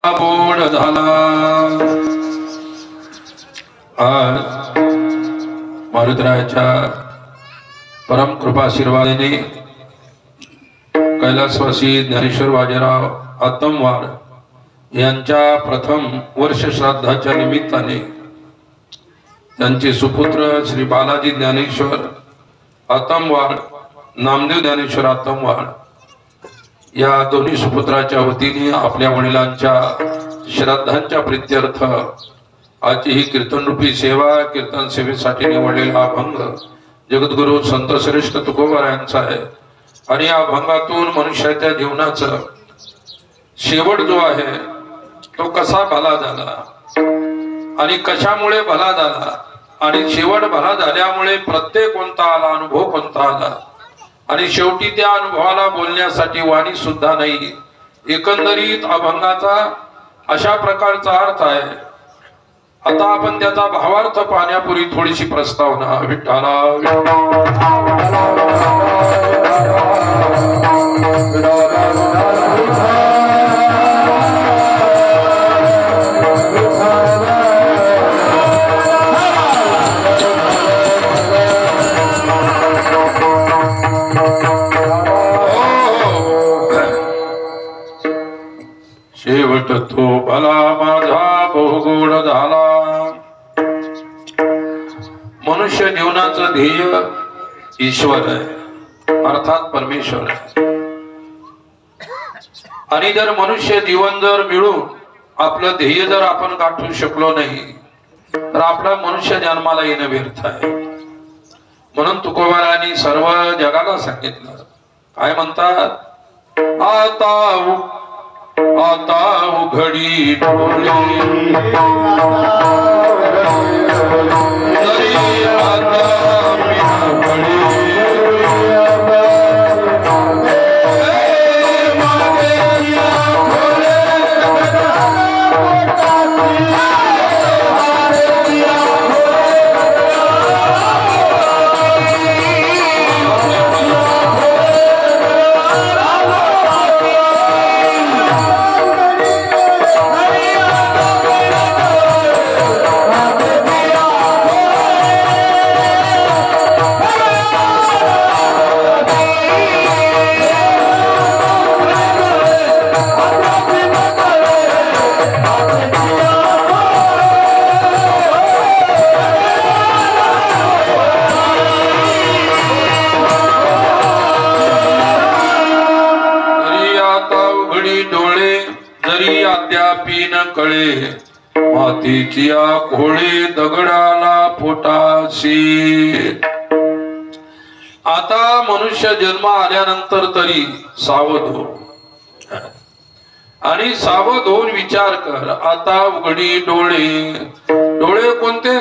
Board झाला। आज मारुतरायाच्या परम कृपाशीर्वादाने कैलासवासी ज्ञानेश्वर बाजीराव आतमवाड यांच्या प्रथम वर्ष श्राद्धाच्या निमित्ताने त्यांचे सुपुत्र श्री बालाजी ज्ञानेश्वर आतमवाड, नामदेव ज्ञानेश्वर आतमवाड या दोन्ही सुपुत्राच्या वतीने आपल्या वडिलांच्या श्राद्धांच्या प्रीत्यर्थ आजची ही कीर्तनरूपी सेवा, कीर्तन सेवेसाठी निवडलेला अभंग जगद्गुरु संत श्रेष्ठ तुकोबारायांचा आहे। आणि या अभंगातून मनुष्याच्या जीवनाचा शेवट जो आहे तो कसा भला झाला आणि कशामुळे भला झाला आणि शेवट भला झाल्यामुळे प्रत्येक कोणता आला, अनुभव कोणता आला आणि शेवटी त्या अनुभवाला बोलण्यासाठी वाणी सुद्धा नाही। एकंदरीत अभंगाचा अशा प्रकारचा अर्थ आहे। आता आपण त्याचा भावार्थ पाहण्यापूर्वी थोडीशी प्रस्तावना। विठ्ठला शेवट तो भला माझा बहुगोड झाला। मनुष्य जीवनाचं ध्येय ईश्वर आहे, अर्थात परमेश्वर आहे। आणि जर मनुष्य जीवन जर मिळून आपलं ध्येय जर आपण गाठू शकलो नाही तर आपला मनुष्य जन्माला येणं व्यर्थ आहे। म्हणून तुकोबारायांनी सर्व जगाला सांगितलं, काय म्हणतात, आता उघडी डोळे कळे मातीची खोळे दगडाला पोटाशी। आता मनुष्य जन्म आल्यानंतर तरी सावध हो आणि सावध होऊन विचार कर। आता उघडी डोळे, डोळे कोणते?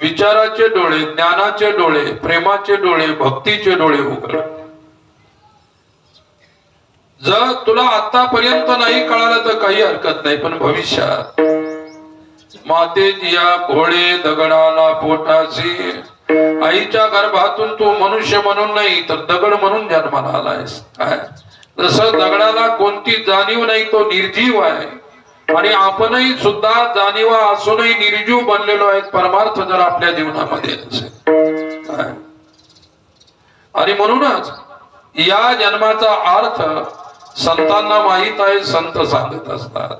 विचाराचे डोळे, ज्ञानाचे डोळे, प्रेमाचे डोळे, भक्तीचे डोळे उघड। जर तुला आतापर्यंत नाही कळालं तर काही हरकत नाही, पण भविष्यात मातेची घोडे दगडाला पोटाशी। आईच्या गर्भातून तू मनुष्य म्हणून नाही तर दगड म्हणून जन्माला आलायस। काय जसं दगडाला कोणती जाणीव नाही तो निर्जीव आहे आणि आपणही सुद्धा जाणीवा असूनही निर्जीव बनलेलो आहे। परमार्थ जर आपल्या जीवनामध्ये नसेल काय, आणि म्हणूनच या जन्माचा अर्थ संतांना माहित आहे, संत सांगत असतात।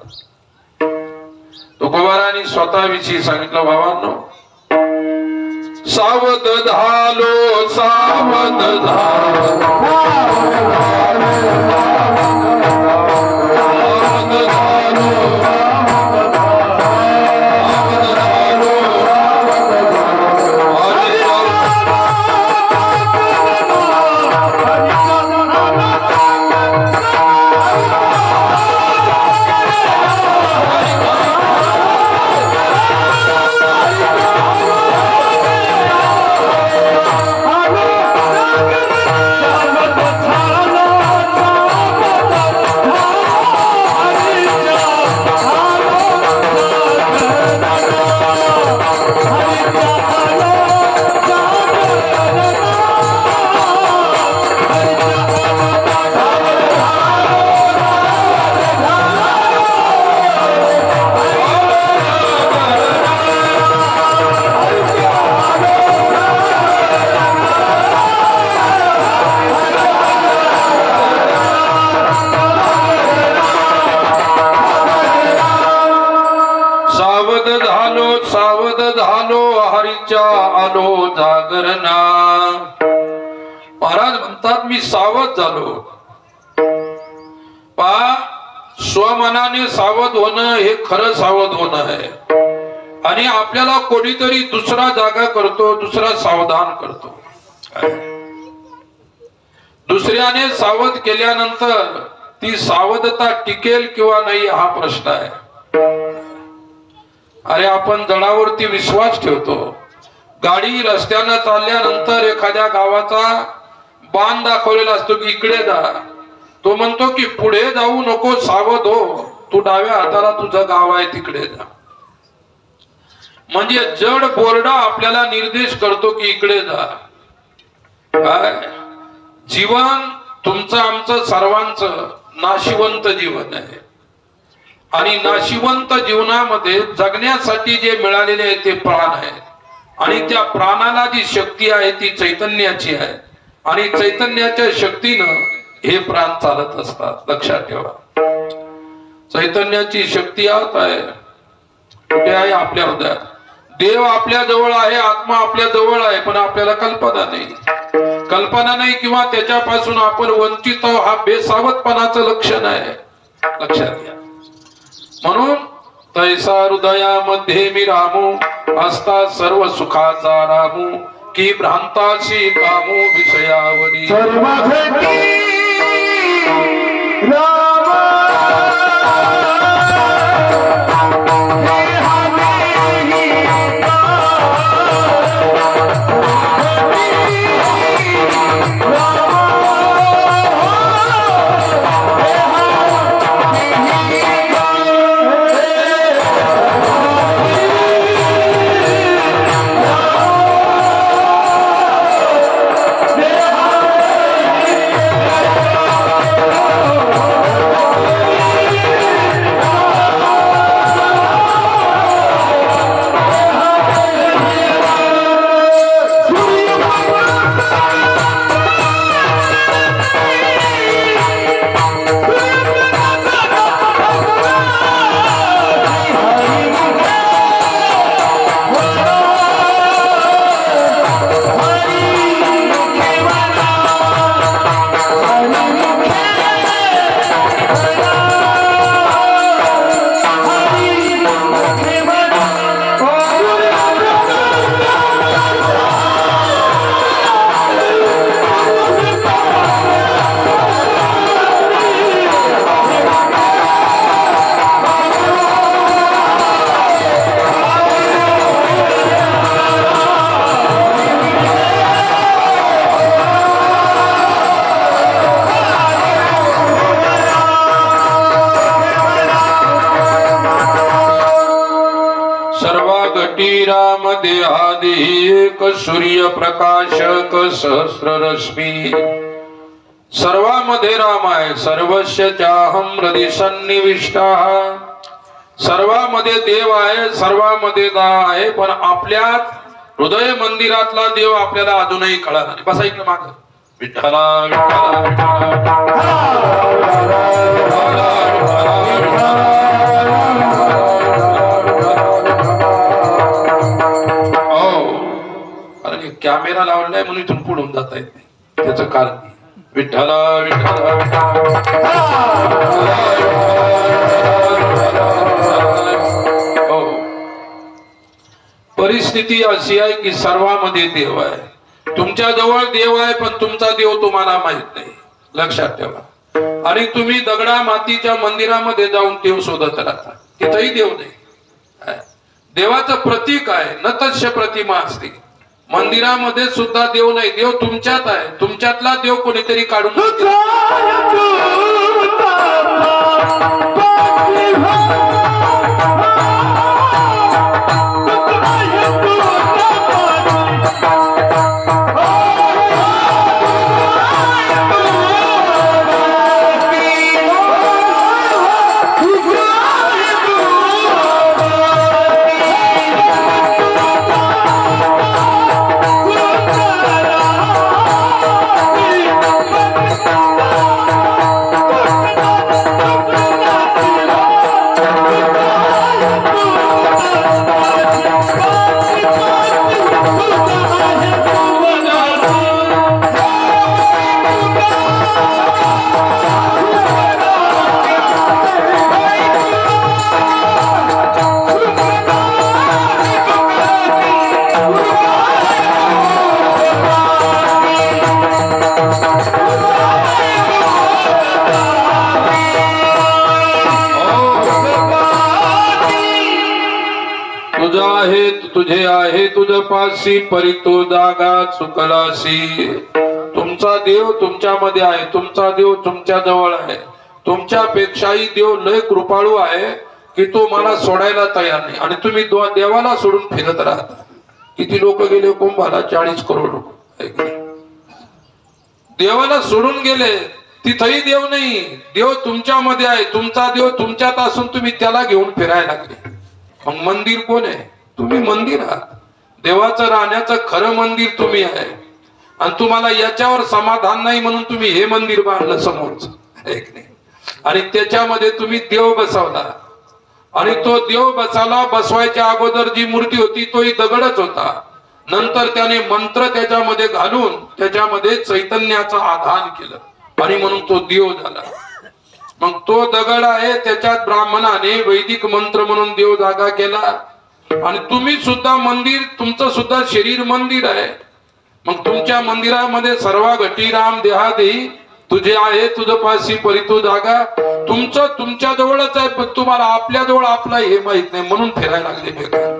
तुकोबारांनी स्वतःविषयी सांगितलं, भावांनो, सावध झालो सावध झालो झालो सावध झालो हरीच्या आलो जागरणा. महाराज म्हणतात मी सावध झालो. पहा, स्वमनाने सावध होणं हे खरं सावध होणं आहे. आणि आपल्याला कोणीतरी दुसरा जागा करतो, दुसरा सावधान करतो. दुसऱ्याने सावध केल्यानंतर ती सावधता टिकेल किंवा नाही हा प्रश्न आहे. अरे आपण जडावरती विश्वास ठेवतो. गाडी रस्त्यानं चालल्यानंतर एखाद्या गावाचा बाण दाखवलेला असतो की इकडे जा. तो म्हणतो की पुढे जाऊ नको, सावध हो, तू डाव्या हाताला तुझं गाव आहे तिकडे जा. म्हणजे जड बोर्ड आपल्याला निर्देश करतो की इकडे जा. काय जीवन तुमचं आमचं सर्वांचं नाशिवंत जीवन आहे. आणि नाशिवंत जीवनामध्ये जगण्यासाठी जे मिळालेले आहे ते प्राण आहेत. आणि त्या प्राणाला जी शक्ती आहे ती चैतन्याची आहे. आणि चैतन्याच्या शक्तीनं हे प्राण चालत असतात. लक्षात ठेवा, चैतन्याची शक्ती आत आहे. कुठे आहे? आपल्या हृदयात. देव आपल्या जवळ आहे, आत्मा आपल्या जवळ आहे, पण आपल्याला कल्पना नाही. कल्पना नाही किंवा त्याच्यापासून आपण वंचित आहोत हा बेसावधपणाचं लक्षण आहे. लक्षात घ्या. म्हणून तैसा हृदयामध्ये मी रामू असता सर्व सुखाचा रामू की भ्रांताशी कामू विषयावरी मध्ये आदि एक सूर्य प्रकाशक सहस्र रश्मी. सर्वामध्ये राम आहे. सर्वस्य चाहम हृदय सन्निविष्टा. सर्वामध्ये देव आहे, सर्वामध्ये दा आहे, पण आपल्यात हृदय मंदिरातला देव आपल्याला अजूनही कळला नाही. बसा इकडे माग. विठ्ठला विठ्ठला कॅमेरा लावलाय म्हणून इथून पुढून जाता येत नाही. त्याचं कारण विठ्ठला विठ्ठला हो. परिस्थिती अशी आहे की सर्वांमध्ये देव आहे. तुमच्या जवळ देव आहे पण तुमचा देव तुम्हाला माहित नाही. लक्षात ठेवा. आणि तुम्ही दगडा मातीच्या मंदिरामध्ये जाऊन देव शोधत राहता. तिथंही देव नाही. देवाचं प्रतीक आहे. नतस्य प्रतिमा असते. मंदिरामध्ये सुद्धा देव नाही. देव तुमच्यात आहे. तुमच्यातला देव कोणीतरी काढून तुझे आहे तुझ पाशी परी तो जागा चुकलासी. तुमचा देव तुमच्यामध्ये आहे, तुमचा देव तुमच्या जवळ आहे. तुमच्यापेक्षाही देव लय कृपाळू आहे की तो मला सोडायला तयार नाही. आणि तुम्ही देवाला सोडून फिरत राहता. किती लोक गेले कुंभाला? 40 करोड लोक देवाला सोडून गेले. तिथंही देव नाही. देव तुमच्यामध्ये आहे. तुमचा देव तुमच्यात असून तुम्ही त्याला घेऊन फिरायला लागले. मग मंदिर कोण आहे? तुम्ही मंदिर आहात. देवाचं राहण्याचं खरं मंदिर तुम्ही आहे. आणि तुम्हाला याच्यावर समाधान नाही म्हणून तुम्ही हे मंदिर बांधलं समोरच. आणि त्याच्यामध्ये तुम्ही देव बसवला. आणि तो देव बसवायच्या अगोदर जी मूर्ती होती तोही दगडच होता. नंतर त्याने मंत्र त्याच्यामध्ये घालून त्याच्यामध्ये चैतन्याचं आधान केलं आणि म्हणून तो देव झाला. मग तो दगड आहे, त्याच्यात ब्राह्मणाने वैदिक मंत्र म्हणून देव जागा केला. आणि तुम्ही सुद्धा मंदिर, तुमचं सुद्धा शरीर मंदिर आहे. मग तुमच्या मंदिरामध्ये सर्व घटी राम देहादेही तुझे आहे तुझ पाशी परी तो जागा. तुमचं तुमच्या जवळच आहे, पण तुम्हाला आपल्या जवळ आपला हे माहित नाही म्हणून फिरायला लागले बेकार.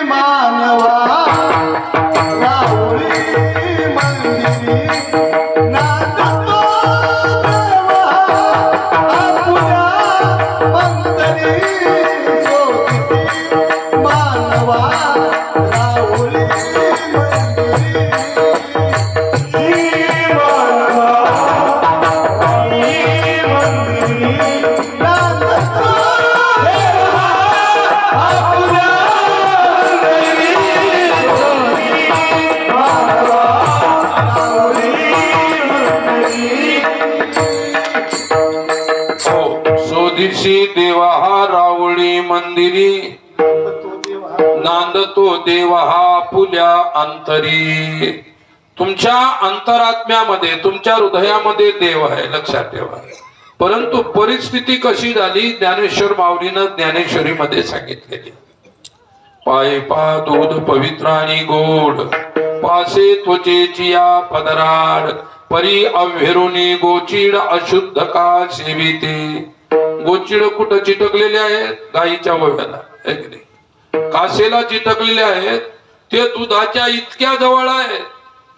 मानवा राहुरी मंदिरी नाचतो देवा आपुल्या मंदिरी. मानवा राहुरी देवा हा रावळी मंदिरी नांदतो देवा हा पुल्या अंतरी. तुमच्या अंतरात्म्यामध्ये तुमच्या हृदयामध्ये देव आहे, लक्षात ठेवा. परंतु परिस्थिती कशी झाली? ज्ञानेश्वर माऊलीनं ज्ञानेश्वरी मध्ये सांगितलेली. पाय पा दूध पवित्र आणि गोड पासे त्वचेची या पदराड परी अव्हेरुनी गोचीड अशुद्ध का सेविते. गोचिड कुठं चिटकलेले आहेत? गाईच्या वव्याला, कासेला चिटकलेले आहेत. ते दुधाच्या इतक्या जवळ आहे,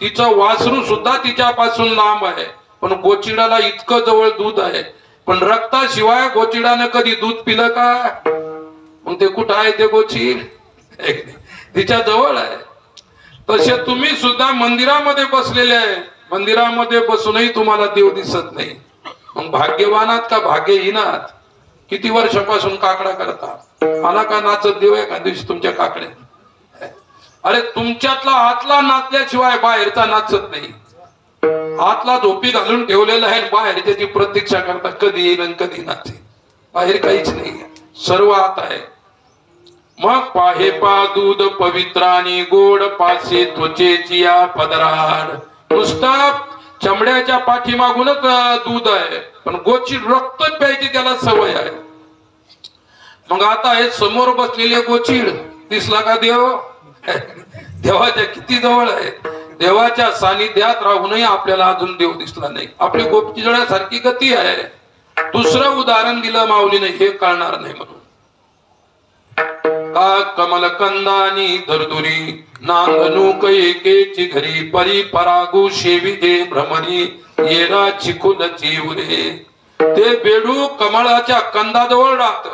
तिचं वासरू सुद्धा तिच्यापासून लांब आहे. पण गोचिडाला इतकं जवळ दूध आहे. पण रक्ताशिवाय गोचिडाने कधी दूध पिलं का? मग ते कुठं आहे ते गोचिड? तिच्या जवळ आहे. तसे तुम्ही सुद्धा मंदिरामध्ये बसलेले आहे. मंदिरामध्ये बसूनही तुम्हाला देव दिसत नाही. मग भाग्यवानात का भाग्यहीनात? किती वर्षापासून काकडा करता? आला का नाचत देव एका दिवशी तुमच्या काकड्या? अरे तुमच्यातला आतला नाचल्याशिवाय बाहेरचा नाचत नाही. आतला झोपी घालून ठेवलेला आहे, बाहेर त्याची प्रतीक्षा करता कधी येईल आणि कधी नाचेल. बाहेर काहीच नाही, सर्व आत आहे. मग पाहे पा दूध पवित्र आणि गोड पासे त्वचेची या पदराड. नुसता चमड्याच्या पाठीमागूनच दूध आहे, पण गोची रक्त प्यायची त्याला सवय आहे. मग आता हे समोर बसलेले गोचीड दिसला का देव? देवाच्या किती जवळ आहे. देवाच्या सानिध्यात राहूनही आपल्याला अजून देव दिसला नाही. आपली गोपचिजळ्यासारखी गती आहे. दुसरं उदाहरण दिलं माऊलीने, हे कळणार नाही म्हणून. का कमल कंदानी धरधुरी नांगणूक एकेची घरी परी परागू शेविजे भ्रमरी येरा चिकुल चिवरे. ते बेडू कमळाच्या कंदाजवळ राहत.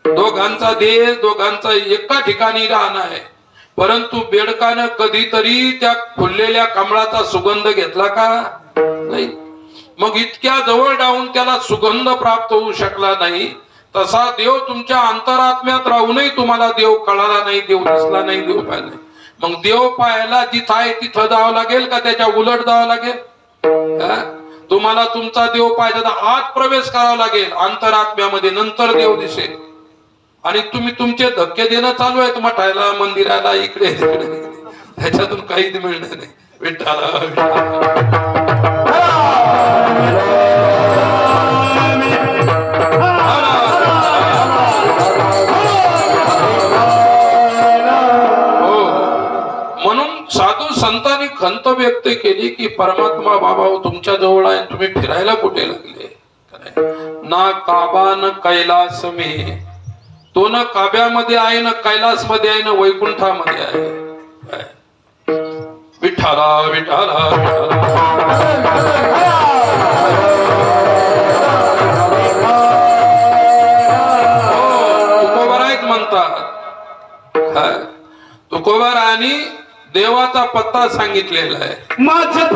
दोघांचा देश, दोघांचा एका ठिकाणी राहणं आहे. परंतु बेडकानं कधीतरी त्या फुललेल्या कमळाचा सुगंध घेतला का? नाही. मग इतक्या जवळ राहून त्याला सुगंध प्राप्त होऊ शकला नाही. तसा देव तुमच्या अंतरात्म्यात राहूनही तुम्हाला देव कळाला नाही, देव दिसला नाही, देव पाहिला नाही. मग देव पाहायला जिथं आहे तिथं जावं लागेल का त्याच्या उलट जावं लागेल? तुम्हाला तुमचा देव पाहिजे तर आत प्रवेश करावा लागेल अंतरात्म्यामध्ये, नंतर देव दिसेल. आणि तुम्ही तुमचे धक्के देणं चालू आहे मठायला, मंदिराला, इकडे तिकडे, त्याच्यातून काहीच मिळणार नाही. विठ्ठला साधू संतांनी खंत व्यक्त केली की परमात्मा बाबा तुमच्या जवळ आहे, तुम्ही फिरायला कुठे लागले? ना काबा न कैलास में तो न काव्यामध्ये आहे, न कैलासमध्ये आहे, न वैकुंठामध्ये आहे. विठ्ठला विठ्ठला तुकोबारायच म्हणतात. तुकोबारायांनी देवाचा पत्ता सांगितलेला आहे. माझं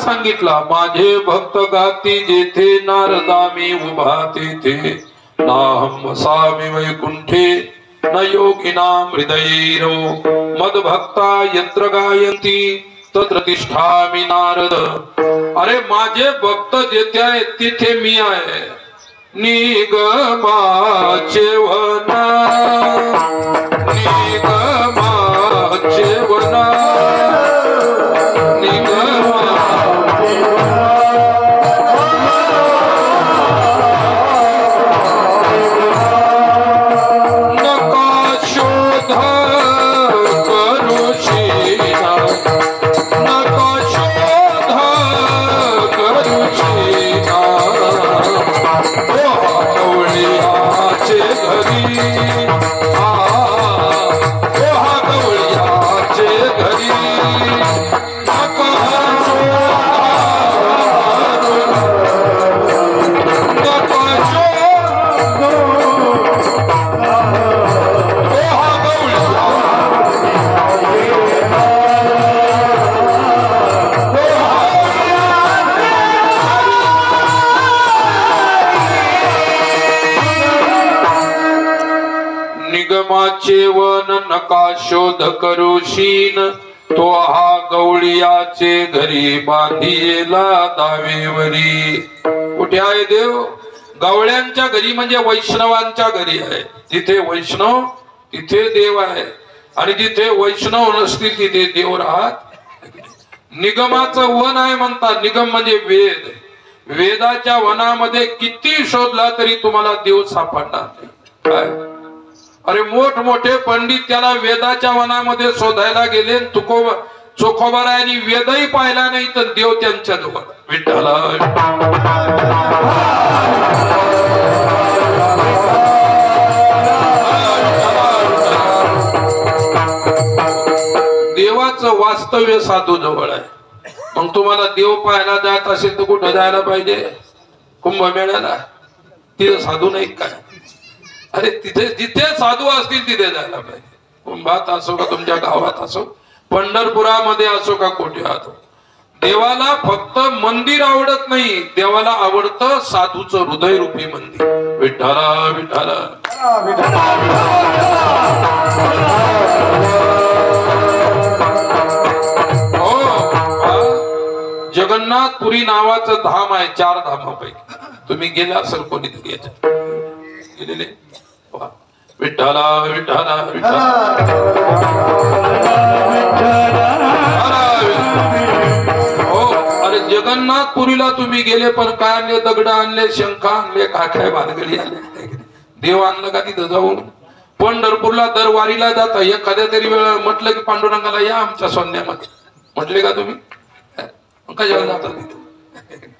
सांगितला. माझे भक्त गाती जेथे नारदा मी उभा तेथे नाहं वसामि वैकुंठे न योगिनां हृदयैरो मद्भक्ता यत्र गायन्ति तत्र तिष्ठामि नारद. अरे माझे भक्त जेथे आहेत तिथे मी आहे. निगमाचे वना निगमाचे वना वन नका शोध करूशीन तो हा गवळीयाचे घरी बांधिला दावेवरी. कुठे आहे देव? गवळ्यांच्या घरी म्हणजे वैष्णवांच्या घरी आहे. जिथे वैष्णव तिथे देव आहे आणि जिथे वैष्णव नसतील तिथे देव राहत. निगमाचं वन आहे म्हणतात. निगम म्हणजे वेद. वेदाच्या वनामध्ये किती शोधला तरी तुम्हाला देव सापडणार नाही. काय? अरे मोठमोठे पंडित त्याला वेदाच्या वनामध्ये शोधायला गेले. चोखोबारायांनी वेदही पाहिला नाही तर देव त्यांच्या जवळ. विठ्ठला देवाचं वास्तव्य साधू जवळ आहे. मग तुम्हाला देव पाहायला जात असेल तर कुठं जायला पाहिजे? कुंभमेळ्याला. तिथे साधू नाही काय? अरे तिथे जिथे साधू असतील तिथे जायला पाहिजे. कुंभात असो का तुमच्या गावात असो, पंढरपुरामध्ये असो का कुठे असो. देवाला फक्त मंदिर आवडत नाही, देवाला आवडतं साधूचं हृदयरूपी मंदिर. विठ्ठला विठ्ठला हो. जगन्नाथपुरी नावाचं धाम आहे 4 धामापैकी. तुम्ही गेला असेल कोणीतरी याच्यात गेलेले. विठ्ठला विठ्ठला विठ्ठला हो. अरे जगन्नाथपुरीला तुम्ही गेले पण काय आणले? दगड आणले, शंख आणले, काय भानगडी आले. देव आणलं का तिथं जाऊन? पंढरपूरला दरवारीला जाता एखाद्या तरी वेळ म्हटलं की पांडुरंगाला या आमच्या सोन्यामध्ये, म्हटले का तुम्ही? कशाला जाता तिथे?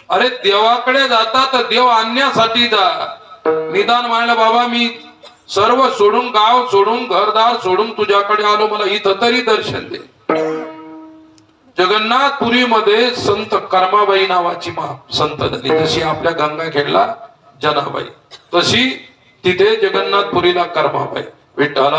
अरे देवाकडे जाता तर देव आणण्यासाठी जा. निदान म्हणाला बाबा मी सर्व सोडून, गाव सोडून, घरदार सोडून तुझ्याकडे आलो, मला इथं तरी दर्शन दे. जगन्नाथपुरीमध्ये संत कर्माबाई नावाची संत झाली. जशी आपल्या गंगाखेडला जनाबाई, तशी तिथे जगन्नाथपुरीला कर्माबाई. विठ्ठला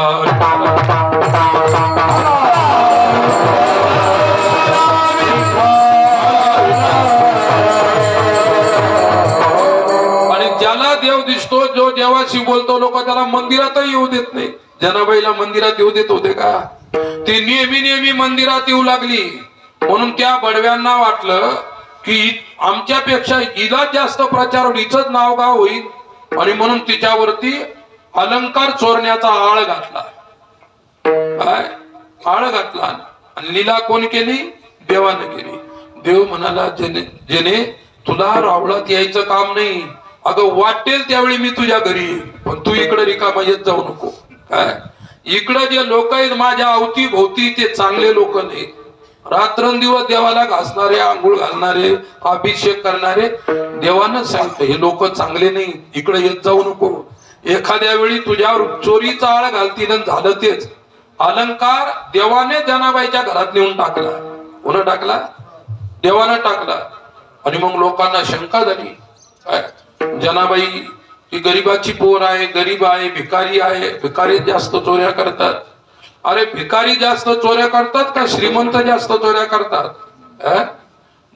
आणि ज्याला देव दिसतो, जो देवाशी बोलतो, लोक त्याला मंदिरातही येऊ देत नाही. जनाबाईला मंदिरात येऊ देत होते का? ती नेहमी मंदिरात येऊ लागली. म्हणून त्या बडव्यांना वाटलं की आमच्यापेक्षा हिला जास्त प्रचार होईल, हिचंच नाव गाव होईल, आणि म्हणून तिच्यावरती अलंकार चोरण्याचा आळ घातला. काय आळ घातला? आणि लीला कोण केली? देवाने केली. देव म्हणाला, जेने तुला रावळात यायचं काम नाही, अगं वाटेल त्यावेळी मी तुझ्या घरी येईल, पण तू इकडे रिकामा येत जाऊ नको. काय इकडे जे लोक आहेत माझ्या अवती भोवती, ते चांगले लोक नाही. रात्रंदिवस देवाला घासणारे, आंघोळ घालणारे, अभिषेक करणारे, देवानं सांगितलं हे लोक चांगले नाही, इकडे येत जाऊ नको. एखाद्या वेळी तुझ्यावर चोरीचा आळ घालतील. झालं तेच. अलंकार देवाने जनाबाईच्या घरात नेऊन टाकला. कोण टाकला? देवानं टाकला. आणि मग लोकांना शंका झाली, जनाबाई ही गरीबाची पोर आहे, गरीब आहे, भिकारी आहे, भिकारी जास्त चोऱ्या करतात. अरे भिकारी जास्त चोऱ्या करतात का श्रीमंत जास्त चोऱ्या करतात?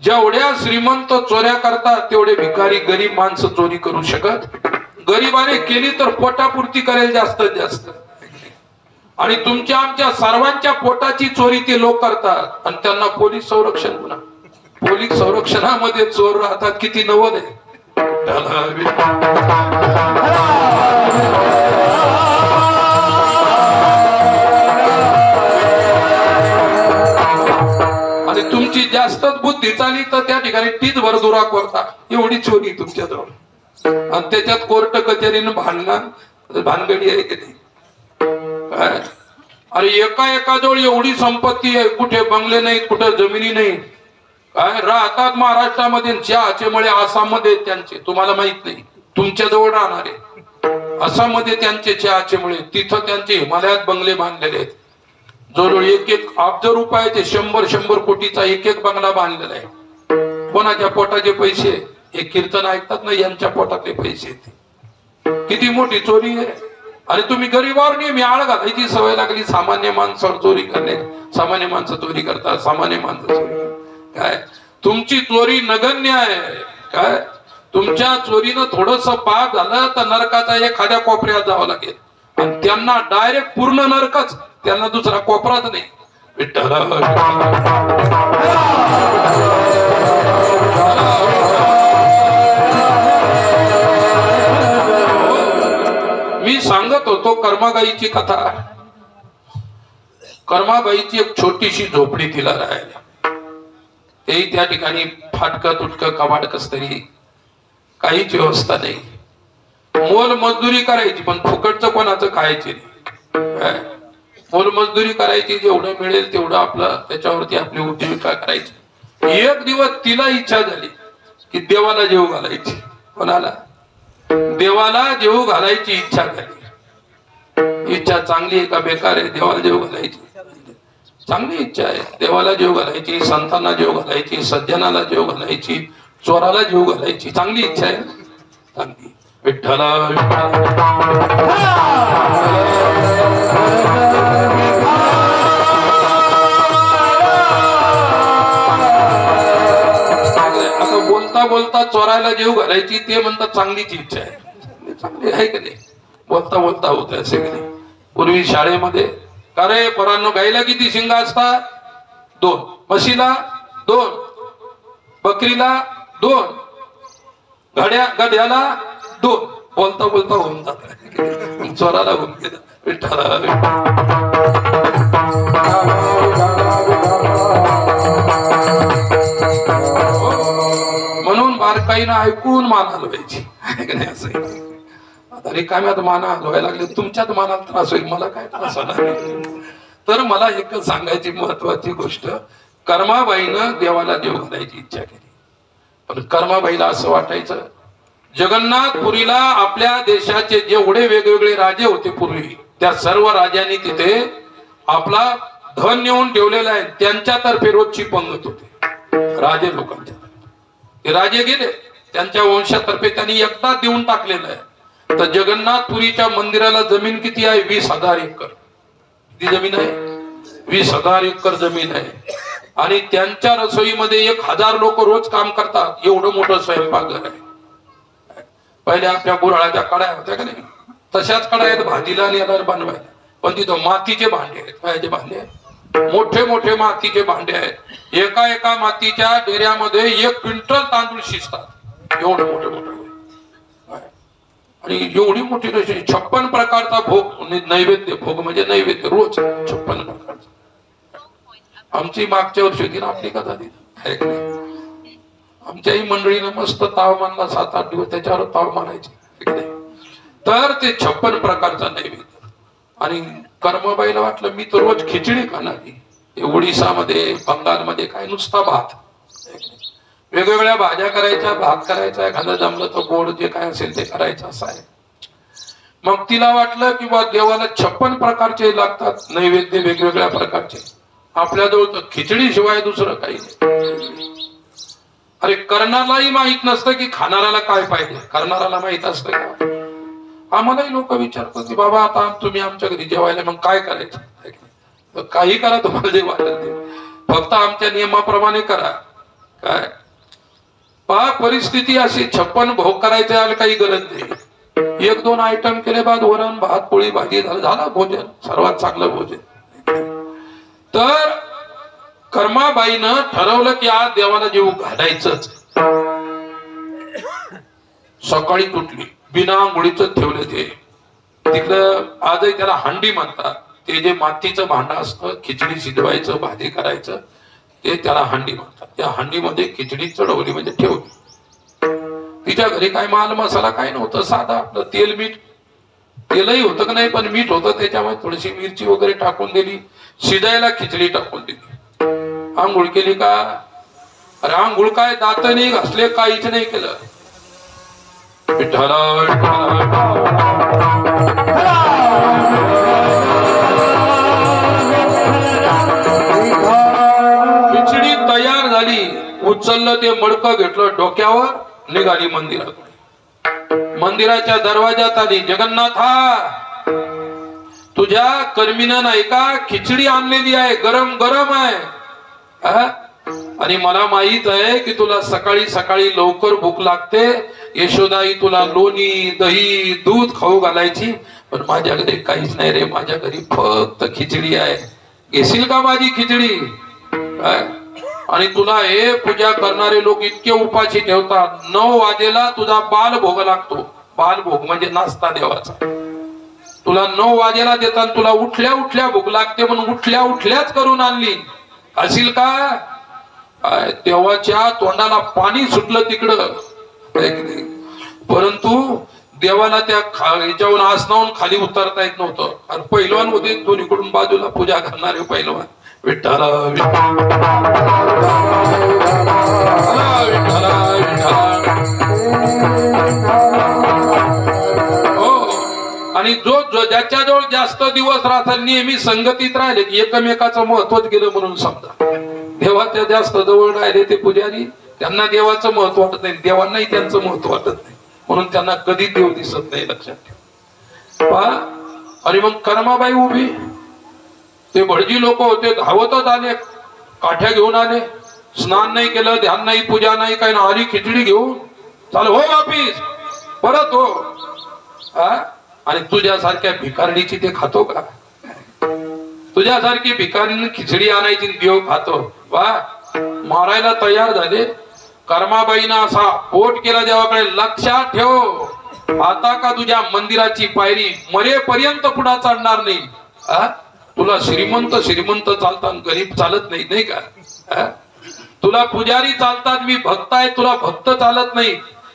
जेवढ्या श्रीमंत चोऱ्या करतात तेवढे भिकारी गरीब माणसं चोरी करू शकत. गरीबाने केली तर पोटापुरती करेल जास्तीत जास्त. आणि तुमच्या आमच्या सर्वांच्या पोटाची चोरी ते लोक करतात. आणि त्यांना पोलीस संरक्षण म्हणा. पोलीस संरक्षणामध्ये चोर राहतात किती? 90 आहे. आणि तुमची जास्तच बुद्धी चाली तर त्या ठिकाणी तीच भरदुरा करता. एवढी चोरी तुमच्याजवळ. आणि त्याच्यात कोर्ट कचेरीनं भानगडी आहे की नाही? अरे एकाजवळ एवढी संपत्ती आहे, कुठे बंगले नाहीत, कुठे जमिनी नाही. काय राहतात महाराष्ट्रामध्ये चहाचे मळे आसाममध्ये त्यांचे, तुम्हाला माहित नाही. तुमच्या जवळ राहणारे आसाममध्ये त्यांचे चहाचे मळे, तिथं त्यांचे हिमालयात बंगले बांधलेले आहेत. जवळजवळ 1-1 अब्ज रुपयाचे, 100 कोटीचा एक बंगला बांधलेला आहे. कोणाच्या पोटाचे पैसे? हे कीर्तन ऐकतात ना, यांच्या पोटातले पैसे. किती मोठी चोरी आहे. आणि तुम्ही गरीबावर नेहमी आळ घालायची सवय लागली. सामान्य माणसावर चोरी करणे, सामान्य माणसं चोरी करतात, सामान्य माणसं चोरी. काय तुमची चोरी नगण्य आहे. काय तुमच्या चोरीनं थोडस पाप झालं तर नरकाचा एखाद्या कोपऱ्यात जावं लागेल. आणि त्यांना डायरेक्ट पूर्ण नरकच, त्यांना दुसरा कोपराच नाही. विठ्ठल मी सांगत होतो कर्माबाईची कथा. कर्माबाईची एक छोटीशी झोपडी तिला राहिली. तेही त्या ठिकाणी फाटकं तुटकं कबाड कस तरी, काहीच व्यवस्था नाही. मोल मजदुरी करायची पण फुकटचं कोणाचं खायचे नाही. मोल मजदुरी करायची, जेवढं मिळेल तेवढं आपलं त्याच्यावरती आपली उपजीविका करायची. एक दिवस तिला इच्छा झाली की देवाला जेव घालायची. कोणाला? देवाला जेव घालायची इच्छा झाली. इच्छा चांगली आहे का बेकार आहे? देवाला जेव घालायची चांगली इच्छा आहे. देवाला जेव घालायची, संतांना जेव घालायची, सज्जनाला जेव घालायची, चोराला जेव घालायची, चांगली इच्छा आहे. चांगली. विठ्ठला आता बोलता बोलता चोरायला जेव घालायची, ते म्हणतात चांगलीच इच्छा आहे. चांगली आहे की नाही? बोलता बोलता होत असे की नाही? पूर्वी शाळेमध्ये का रे पोरांनो, गाईला किती शिंगा असतात? 2, म्हशीला 2, बकरीला 2, गध्याला 2. बोलता बोलता होऊन जात. चोराला होऊन गेला. विठ्ठला म्हणून बारकाईनं ऐकून मान हलवायची. आता रिकाम्यात माना हलवायला लागले, तुमच्यात मानाला त्रास होईल, मला काय त्रास होणार? तर मला एकच सांगायची महत्वाची गोष्ट, कर्माबाईनं देवाला देव घालायची इच्छा केली. पण कर्माबाईला असं वाटायचं जगन्नाथपुरीला आपल्या देशाचे जेवढे वेगवेगळे राजे होते पूर्वी, त्या सर्व राजांनी तिथे आपला धन नेऊन ठेवलेला आहे. त्यांच्यातर्फे रोजची पंगत होते राजे लोकांच्या. ते राजे गेले, त्यांच्या वंशातर्फे त्यांनी एकदा देऊन टाकलेलं आहे. तर जगन्नाथपुरीच्या मंदिराला जमीन किती आहे? 20,000 एकर. किती जमीन आहे? 20,000 एकर जमीन आहे. आणि त्यांच्या रसोईमध्ये 1,000 लोक रोज काम करतात. एवढं मोठं स्वयंपाकघर आहे. पहिले आपल्या गुऱ्हाळाच्या कड्या होत्या का नाही, तशाच कड्या आहेत भाजीला आणि याला बनवायला. पण तिथं मातीचे भांडे आहेत. काय भांडे आहेत? मोठे मोठे मातीचे भांडे आहेत. एका एका मातीच्या डेऱ्यामध्ये 1 क्विंटल तांदूळ शिजतात. एवढं मोठे मोठे. आणि एवढी मोठी रशी. 56 प्रकारचा भोग नैवेद्य. भोग म्हणजे नैवेद्य रोज 56 प्रकारचा. आमची मागच्या वर्षी होती ना आपली कथा तिथे. आमच्याही मंडळीनं मस्त ताव मानला 7-8 दिवस, त्याच्यावर ताव मानायचे. तर ते 56 प्रकारचा नैवेद्य. आणि कर्मबाईला वाटलं मी तर रोज खिचडी खाणार. ओडिसामध्ये बंगालमध्ये काय नुसता भात, वेगवेगळ्या भाज्या करायच्या, भात करायचा, एखादं जमलं तर गोड जे काय असेल ते करायचं असं आहे. मग तिला वाटलं की बा देवाला 56 प्रकारचे लागतात नैवेद्य वेगवेगळ्या प्रकारचे. आपल्याजवळ तर खिचडी शिवाय दुसरं काही नाही. अरे करणारालाही माहित नसतं की खाणाऱ्याला काय पाहिजे. करणाऱ्याला माहित असतं का? आम्हालाही लोक विचारतात की बाबा आता तुम्ही आमच्या घरी जेवायला मग काय करायचं? काही करा, तुम्हाला जे वाटेल ते, फक्त आमच्या नियमाप्रमाणे करा. काय पहा परिस्थिती अशी. 56 भोग करायचे आले काही गरज नाही. 1-2 आयटम केले बाद, वरण भात पोळी भाजी झाला भोजन, सर्वात चांगलं भोजन. तर कर्माबाईनं ठरवलं की आज देवाला जेवू घालायचंच. सकाळी तुटली, बिना आंघोळीच ठेवलं ते तिकडं. आजही त्याला हांडी म्हणतात. ते जे मातीचं भांडं असतं खिचडी शिजवायचं, भाजी करायचं, ते त्याला हांडी म्हणतात. त्या हांडीमध्ये खिचडी चढवली म्हणजे ठेवली. तिच्या घरी काय माल मसाला काय नव्हतं, साधा आपलं तेल मीठ. तेलही होतं का नाही, पण मीठ होतं. त्याच्यामुळे थोडीशी मिरची वगैरे टाकून दिली. शिजायला खिचडी टाकून दिली. आंघोळ केली का? अरे आंघोळ काय, दात नाही घासले, काहीच नाही केलं. खिचडी तयार झाली. उचललं ते मडकं, घेतलं डोक्यावर, निघाली मंदिरात. मंदिराच्या दरवाजात आली. जगन्नाथा, तुझ्या कर्मीनं नाही का खिचडी आणलेली आहे, गरम गरम आहे. आणि मला माहित आहे की तुला सकाळी सकाळी लवकर भूक लागते. यशोदाई तुला लोणी दही दूध खाऊ घालायची, पण माझ्या घरी काहीच नाही रे. माझ्या घरी फक्त खिचडी आहे. घेशील का माझी खिचडी? आणि तुला हे पूजा करणारे लोक इतके उपाशी ठेवतात. 9 वाजेला तुझा बाल भोग लागतो. बाल भोग म्हणजे नाश्ता देवाचा. तुला 9 वाजेला देतात. तुला उठल्या उठल्या भूक लागते म्हणून उठल्या उठल्याच करून आणली. असेल का? देवाच्या तोंडाला पाणी सुटलं तिकडं. परंतु देवाला त्या याच्यावरून आसनावून खाली उतरता येत नव्हतं. आणि पैलवान होते दोन्हीकडून बाजूला पूजा करणारे पैलवान. विठ्ठला आणि जो ज्याच्याजवळ जास्त दिवस राहतात नेहमी संगतीत राहिले की एकमेकाचं महत्वच गेलं म्हणून समजा. देवाच्या जास्त जवळ राहिले ते पुजारी, त्यांना देवाचं महत्व वाटत नाही, देवांनाही त्यांचं महत्व वाटत नाही, म्हणून त्यांना कधी देव दिसत नाही. लक्षात ठेवा. आणि मग कर्माबाई उभी. ते भटजी लोक होते, धावतच आले, काठ्या घेऊन आले. स्नान नाही केलं, ध्यान नाही, पूजा नाही, काही ना, आली खिचडी घेऊन. चाल हो वापिस, परत हो. आणि तुझ्यासारख्या भिकारणीची ते खातो का? तुझ्यासारखी भिकारीने खिचडी आणायची, देव खातो? वा, मारायला तयार झाले. कर्माबाईनं असा पोट केला देवाकडे. लक्षात ठेव, आता का तुझ्या मंदिराची पायरी मरेपर्यंत पुढे चढणार नाही. तुला श्रीमंत श्रीमंत चालतात, गरीब चालत नाही, नाही का? तुला पुजारी चालतात, मी भक्त आहे, तुला भक्त चालत नाही.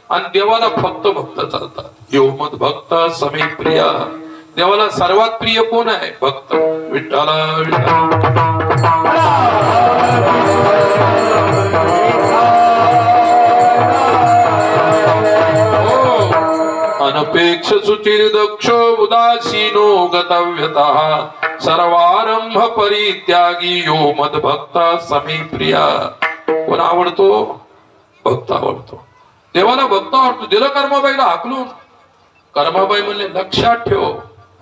आणि देवाला फक्त भक्त चालतात. देव मत भक्त समे प्रिय. देवाला सर्वात प्रिय कोण आहे? भक्त. विठ्ठला हो. अनपेक्ष सुचिर्दक्ष उदासीनो गतव्यतः सर्वारंभ परित्यागी यो मदभक्त समी प्रिया. कोण आवडतो? भक्त आवडतो. देवाला भक्त आवडतो. दिलं कर्माबाईला हाकलून. कर्माबाई म्हणले लक्षात ठेव,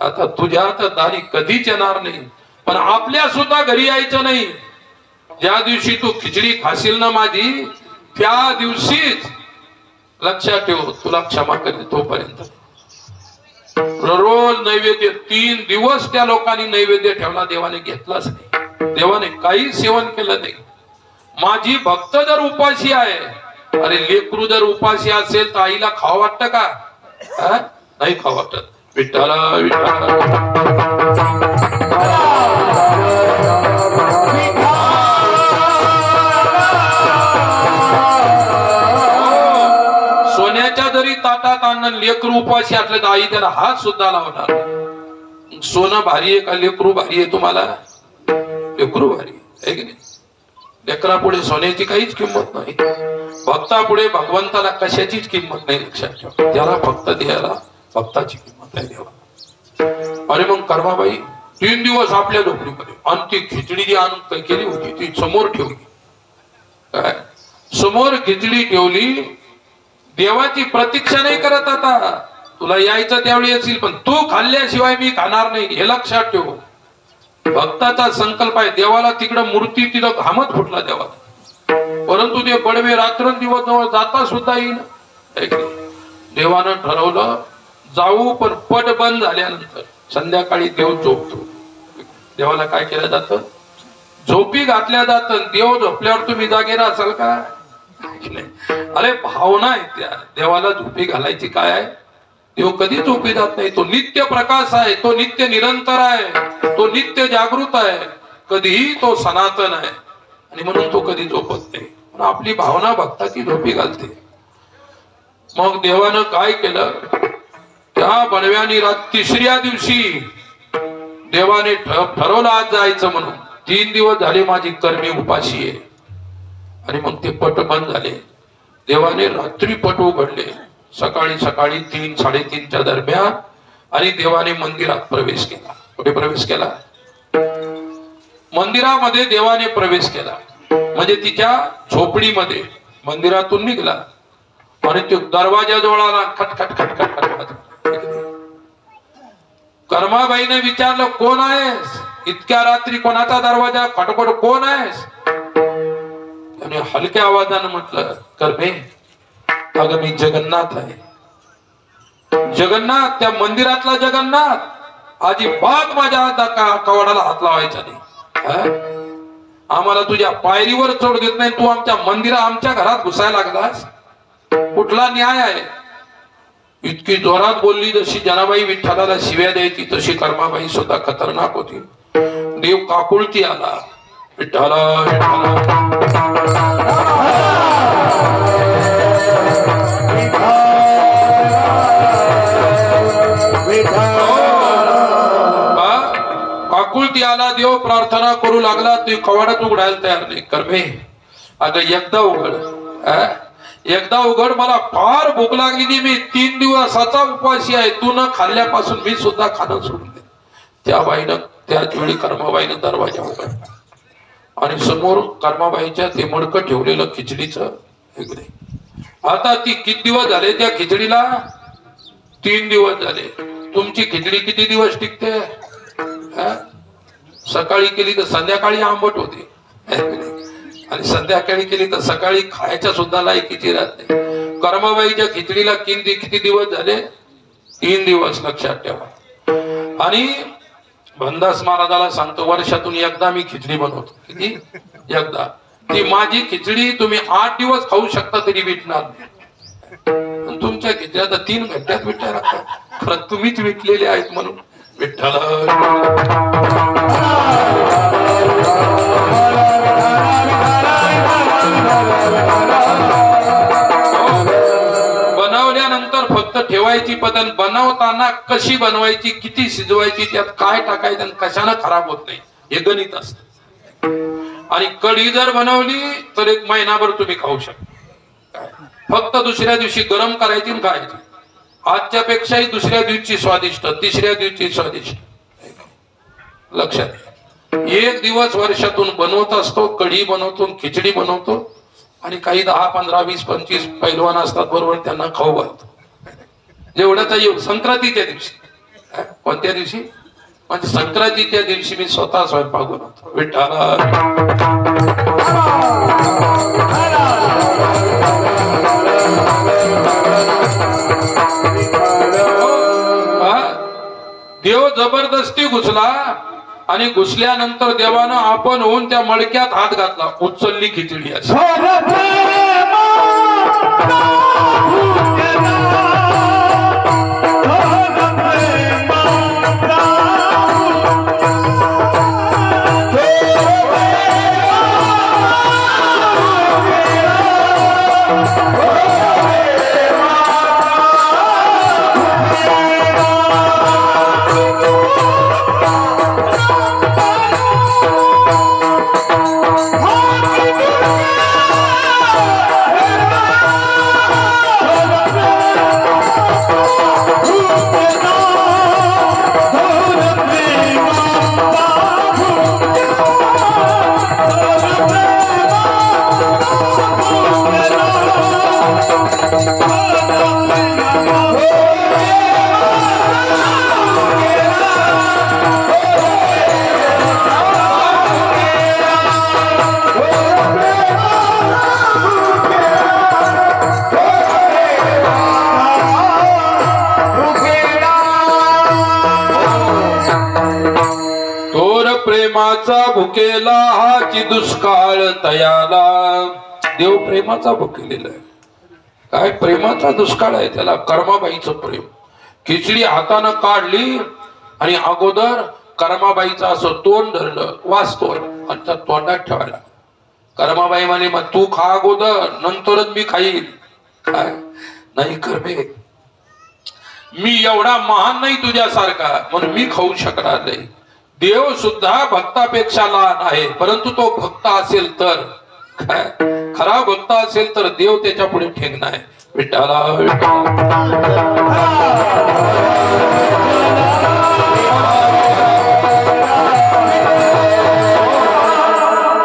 आता तुझ्या तर दारी कधीच येणार नाही, पण आपल्या सुद्धा घरी यायचं नाही. ज्या दिवशी तू खिचडी खाशील ना माझी, त्या दिवशीच लक्षात ठेव तुला क्षमा करते. तोपर्यंत रोज नैवेद्य 3 दिवस त्या लोकांनी नैवेद्य ठेवला. देवाने घेतलाच नाही. देवाने काही सेवन केलं नाही. माझी भक्त जर उपाशी आहे, अरे लेकरू जर उपाशी असेल तर आईला खावं वाटतं का? नाही खावं वाटत. विठ्ठला विठ्ठला सोन्याच्या जरी ताटात अन्न लेकरू उपाशी असले तर आई त्याला हात सुद्धा लावणार. सोनं भारी आहे का लेकरू भारी आहे? तुम्हाला लेकरू भारी आहे की नाही? लेकरा पुढे सोन्याची काहीच किंमत नाही. भक्ता पुढे भगवंताला कशाचीच किंमत नाही. लक्षात ठेवा. त्याला फक्त द्यायला भक्ताची किंमत आहे देवा. अरे मग कर्माबाई 3 दिवस आपल्या झोपडीमध्ये आणि ती खिचडी जी आणून काय केली होती ती समोर ठेवली. काय समोर खिचडी ठेवली. देवाची प्रतीक्षा नाही करत. आता तुला यायचं त्यावेळी येशील, पण तू खाल्ल्याशिवाय मी खाणार नाही हे लक्षात ठेव. भक्ताचा संकल्प आहे. देवाला तिकडं मूर्ती तिथं घामत फुटला देवाला, परंतु ते बडवे रात्रंदिवस जवळ जाता सुद्धा येईन. देवानं ठरवलं जाऊ, पण पट बंद झाल्यानंतर संध्याकाळी देव झोपतो. देवाला काय केलं जातं? झोपी घातल्या जातं. देव झोपल्यावर तुम्ही जागे राहाल का? अरे भावना आहे त्या. देवाला झोपी घालायची काय आहे? देव कधी झोपी जात नाही. तो नित्य प्रकाश आहे. तो नित्य निरंतर आहे. तो नित्य जागृत आहे. कधीही तो सनातन आहे आणि म्हणून तो कधी झोपत नाही. आपली भावना भक्ताची झोपी घालते. मग देवानं काय केलं? त्या बडव्यानी 3ऱ्या दिवशी देवाने ठरवलं आज जायचं म्हणून. 3 दिवस झाले माझी कर्मी उपाशी आहे. आणि मग ते पट बंद झाले. देवाने रात्री पट उघडले. सकाळी 3-3:30च्या दरम्यान. आणि देवाने मंदिरात प्रवेश केला. कुठे प्रवेश केला? मंदिरामध्ये देवाने प्रवेश केला. म्हणजे तिच्या झोपडीमध्ये. मंदिरातून निघाला आणि तो दरवाजाजवळ आला. खटखट खटखट खटखट. कर्माबाईने विचारलं कोण आहेस? इतक्या रात्री कोणाचा दरवाजा खटखट? कोण आहेस? त्याने हलक्या आवाजाने म्हटलं कर्मे, अगं मी जगन्नाथ आहे. जगन्नाथ, त्या मंदिरातला जगन्नाथ. अजिबात माझ्या कवाडाला हात लावायचा नाही. आम्हाला तुझ्या पायरीवर चढ देत नाही. तू आमच्या मंदिरात आमच्या घरात घुसायला लागलास. कुठला न्याय आहे? इतकी जोरात बोलली. जशी जनाबाई विठ्ठलाला शिव्या द्यायची तशी कर्माबाई सुद्धा खतरनाक होती. देव काकुळती आला. विठ्ठला काकुळती आला. देव प्रार्थना करू लागला. तू कवाडात उघडायला तयार नाही. कर्मे, अगं एकदा उघड. एकदा उघड. मला फार भूक लागली. मी 3 दिवसाचा उपाशी आहे. तू न खाल्ल्यापासून मी सुद्धा खाणं सोडून दे. त्या बाईनं त्याच वेळी कर्माबाईनं दरवाजा उघडला आणि समोर कर्माबाईच्या ते मडकं ठेवलेलं खिचडीचं वेगळे. आता ती किती दिवस झाले त्या खिचडीला? 3 दिवस झाले. तुमची खिचडी किती दिवस टिकते? सकाळी केली तर संध्याकाळी आंबट होते आणि संध्याकाळी केली तर सकाळी खायच्या सुद्धा लायकीची राहत नाही. कर्माबाईच्या खिचडीला किती दिवस झाले? 3 दिवस. लक्षात ठेवा. आणि भंडास महाराजाला सांगतो वर्षातून एकदा मी खिचडी बनवतो. किती? एकदा. ती माझी खिचडी तुम्ही 8 दिवस खाऊ शकता तरी विटणार नाही. तुमच्या खिचड्या तर 3 घंट्यात विटायला लागतात. खरं तुम्हीच विटलेले आहेत म्हणून. विठ्ठल बनवल्यानंतर फक्त ठेवायची पद्धत. बनवताना कशी बनवायची, किती शिजवायची, त्यात काय टाकायचं आणि कशानं खराब होत नाही हे गणित असत. आणि कढी जर बनवली तर 1 महिनाभर तुम्ही खाऊ शकता. फक्त दुसऱ्या दिवशी गरम करायची आणि खायची. आजच्या पेक्षाही दुसऱ्या दिवशी स्वादिष्ट, तिसऱ्या दिवशी स्वादिष्ट. लक्षात घ्या. एक दिवस वर्षातून बनवत असतो, कढी बनवतो, खिचडी बनवतो आणि काही 10, 15, 20, 25 पैलवान असतात बरोबर, त्यांना खाऊ घालतो. जेवढं तर संक्रांतीच्या दिवशी. कोणत्या दिवशी? म्हणजे संक्रांतीच्या दिवशी मी स्वतः स्वयंपाक बनवतो. विठ्ठला देव जबरदस्ती घुसला आणि घुसल्यानंतर देवानं आपण होऊन त्या मडक्यात हात घातला. उचलली खिचडी अशी. प्रेमाचा भुकेला हाची दुष्काळ तयाला. देव प्रेमाचा भुकेलेला आहे. काय प्रेमाचा दुष्काळ आहे त्याला. कर्माबाईचं प्रेम. खिचडी हातानं काढली आणि अगोदर कर्माबाईचं असं तोंड धरलं, वाचतो आणि त्या तोंडात ठेवायला. कर्माबाई म्हणे मग तू खा अगोदर, नंतरच मी खाईल. काय नाही कर्मे, मी एवढा महान नाही तुझ्यासारखा म्हणून मी खाऊ शकणार नाही. देव सुद्धा भक्तापेक्षा लहान आहे, परंतु तो भक्त असेल तर, खरा भक्त असेल तर देव त्याच्या पुढे ठेंगणार आहे. विठ्ठला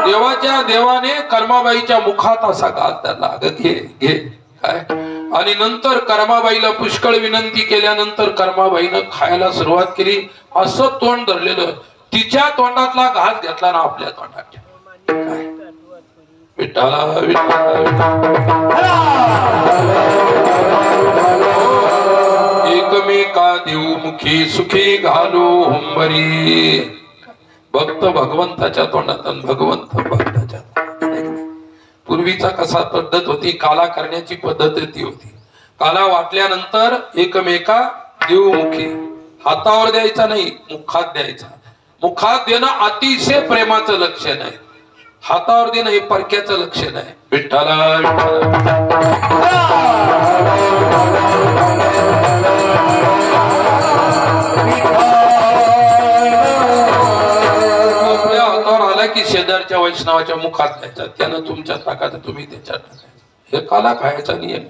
देवाच्या देवाने कर्माबाईच्या मुखात असा घाल त्याला, घे घे काय. आणि नंतर कर्माबाईला पुष्कळ विनंती केल्यानंतर कर्माबाईनं खायला सुरुवात केली. असं तोंड धरलेलं, तिच्या तोंडातला घास घेतला ना आपल्या तोंडात. विठ्ठला एकमेका देऊ मुखी सुखी घालू हुंबरी. भक्त भगवंताच्या तोंडात आणि भगवंत भक्ताच्या तोंडात. पूर्वीचा कसा पद्धत होती, काला करण्याची पद्धत ती होती. काला वाटल्यानंतर एकमेका देऊ मुखी, हातावर द्यायचा नाही, मुखात द्यायचा. मुखात देणं अतिशय प्रेमाचं लक्षण आहे. हातावर देणं हे परक्याचं लक्षण आहे. विठ्ठला आपल्या हातावर आला की शेजारच्या वैष्णवाच्या मुखात द्यायचा, त्यानं तुमच्या टाकायचं, तुम्ही त्याच्यात टाकायचं. हे काला खायचा नियम.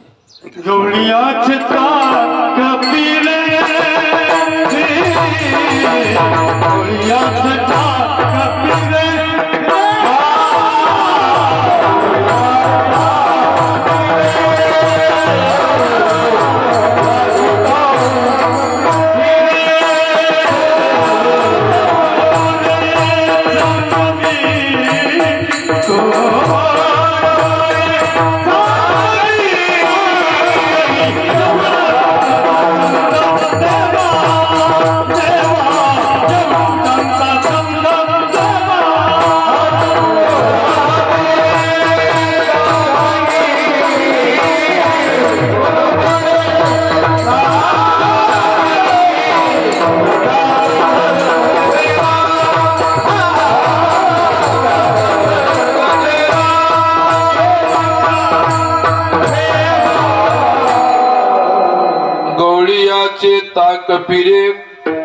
ताक फिरे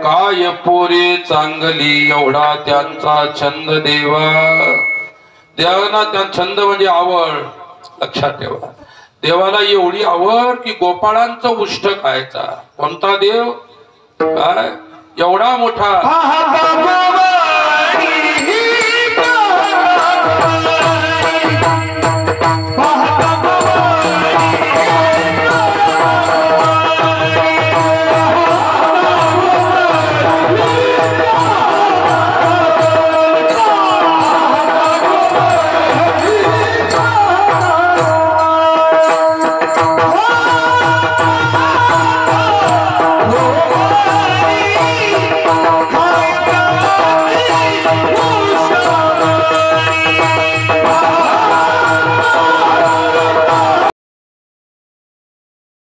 काय पोरे चांगली, एवढा त्यांचा छंद देवा. देवाना त्या छंद म्हणजे आवड. लक्षात ठेवा, देवाला एवढी आवड की गोपाळांचं उष्ट खायचा. कोणता देव? काय एवढा मोठा